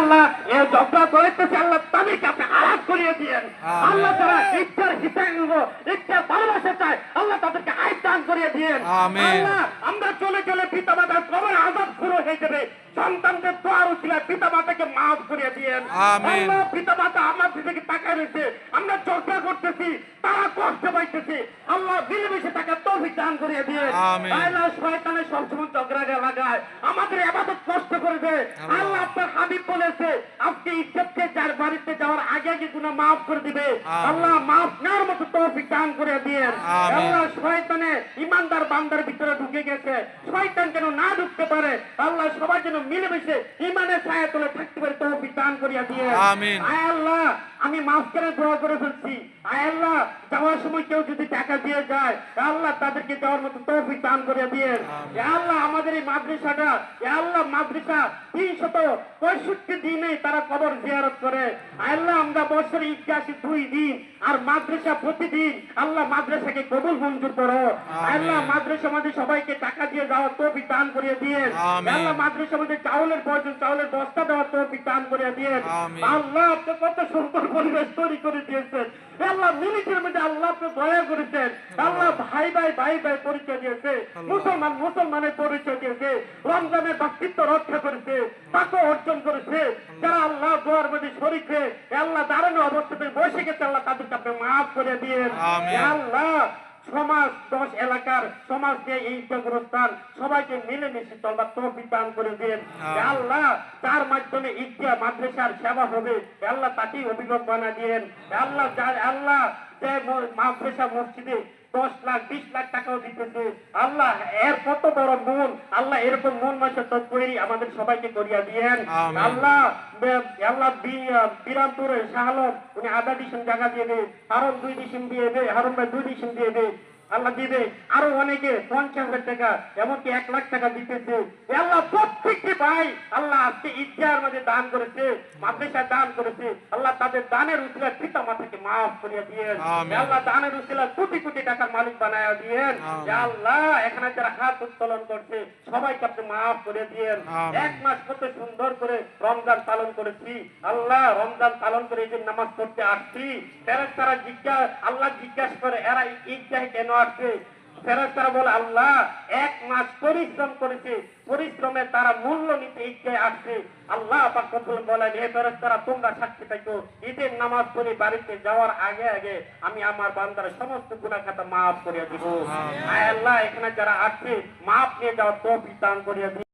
আল্লাহ এ ঝগড়া করেছে আল্লাহ তাদেরকে আপনি আলাপ করিয়ে দিয়েন। আল্লাহ তারা ইচ্ছার হিতাঙ্গ ইচ্ছার ভালোবাসা চায় আল্লাহ তাদেরকে আয় দান করিয়ে দিয়েন। আল্লাহ আমরা চলে চলে পিতা মাতার কবর আযাব শুরু হয়ে যাবে, সন্তানদের দোয়ার উসিলায় পিতা মাতাকে মাফ করিয়ে দিয়েন। আল্লাহ পিতা মাতা আমাদের দিকে তাকায় রয়েছে, আমরা চর্চা করতেছি, তারা কষ্ট পাইতেছে, আল্লাহ মিলেমিশে তাকে তৌফিক দান করিয়ে দিয়েন। আল্লাহ শয়তানের সবসময় ঝগড়া লাগায় আমাদের ইবাদত কষ্ট করে দেয়। আল্লাহ আপনার হাবিব বলেছে আপনি ইজ্জতকে যার বাড়িতে যাওয়ার আগে আগে গুনাহ মাফ করে দিবে। আল্লাহ মাফ নেওয়ার মতো তৌফিক দান করে দিয়েন। আল্লাহ শয়তানে ইমানদার বান্দার ভিতরে ঢুকে গেছে, শয়তান যেন না ঢুকতে পারে, আল্লাহ সবাই যেন মিলেমিশে ইমানের ছায়া তলে থাকতে পারে তৌফিক দান করিয়া দিয়েন। আমিন। আয় আল্লাহ আমি মাফ করে দোয়া করে ফেলছি, আয় আল্লাহ যাওয়ার সময় কেউ যদি টাকা দিয়ে যায় আল্লাহ তাদেরকে দেওয়ার মতো তৌফিক দান করে দিয়েন। আল্লাহ আমাদের এই মাদ্রাসাটা আল্লাহ মাদ্রাসা 365 দিনে তারা কবর জিয়ারত করে। আল্লাহ আমরা বছরে 81 দিন আর মাদ্রাসা প্রতিদিন আল্লাহ মাদ্রাসাকে কবুল মঞ্জুর করো। আল্লাহ মাদ্রাসা আমাদের সবাইকে টাকা দিয়ে দেওয়ার তৌফিক দান করিয়ে দিয়েন। আল্লাহ মাদ্রাসা আমাদের চাউলের প্রয়োজন চাউলের বস্তা দেওয়ার তৌফিক দান করিয়ে দিয়েন। আল্লাহ আপনি কত সুন্দর পরিবেশ তৈরি করে দিয়েছেন, আল্লাহ মিনিটের মধ্যে আল্লাহ আপনি দয়া করেছেন। আল্লাহ ভাই ভাই ভাই ভাই পরিচয় দিয়েছে, মুসলমান মুসলমানের পরিচয় দিয়েছে, রমজানের ব্যক্তিত্ব রক্ষা করেছে, তাকে অর্জন করেছে। যারা আল্লাহ দোয়ার মধ্যে শরীক হয়ে আল্লাহ দাঁড়ানো অবস্থাতে বসে গেছে আল্লাহ তাদেরকে আপনি মাফ করে দিয়েন। আল্লাহ সমাজ 10 এলাকার সমাজ দিয়ে এই গ্রস্থান সবাইকে মিলেমিশে চলবার তৌফিক দান করে দিন। আল্লাহ তার মাধ্যমে ঈদগাহ মাদ্রাসার সেবা হবে আল্লাহ তাকেই অভিভাবক বানা দিয়েন। আল্লাহ আল্লাহ যে মাদ্রাসা মসজিদে 10 লাখ 20 লাখ টাকাও দিতেছে, আল্লাহ এর কত বড় মন, আল্লাহ এরকম মন মাসে তৈরি আমাদের সবাইকে করিয়া দিয়েন। আল্লাহ আল্লাহ বিরামপুরে শাহলম উনি আধা ডিসিম জায়গা দিয়ে দেবে, হারম 2 ডিসিম দিয়ে দেবে, হারম ভাই 2 ডিসিম দিয়ে দেবে, আল্লাহ দিবে। আরো অনেকে 50,000 টাকা এমনকি 1 লাখ টাকা দিতেছে। আল্লাহ প্রত্যেকটি ভাই আল্লাহ আজকে ঈদগাহের মধ্যে দান করেছে, মাদ্রাসা দান করেছে, আল্লাহ তাদের দানের উসিলায় পিতা মাতাকে মাফ করিয়া দিয়েন। আল্লাহ দানের উসিলায় কোটি কোটি টাকার মালিক বানায়া দিয়েন। আল্লাহ এখানে যারা হাত উত্তোলন করছে সবাইকে আপনি মাফ করে দিয়েন। 1 মাস কত সুন্দর করে রমজান পালন করেছি, আল্লাহ রমজান পালন করে এই যে নামাজ পড়তে আসছি, ফেরেশতারা আল্লাহ জিজ্ঞাসা করে এরা ঈদগাহে কেন আসছে? ফেরেশতারা বলে আল্লাহ 1 মাস পরিশ্রম করেছে, পরিশ্রমে তারা মূল্য নিতে ঈদগাহে আসছে। আল্লাহ পাক বলেন হে ফেরেশতারা তোমরা সাক্ষী থাকো, ঈদের নামাজ পড়ে বাড়িতে যাওয়ার আগে আগে আমি আমার বান্দার সমস্ত গুনাহ খাতা মাফ করিয়া দিব। আয় আল্লাহ এখানে যারা আছে মাফ নিয়ে যাওয়ার তৌফিক দান করিয়া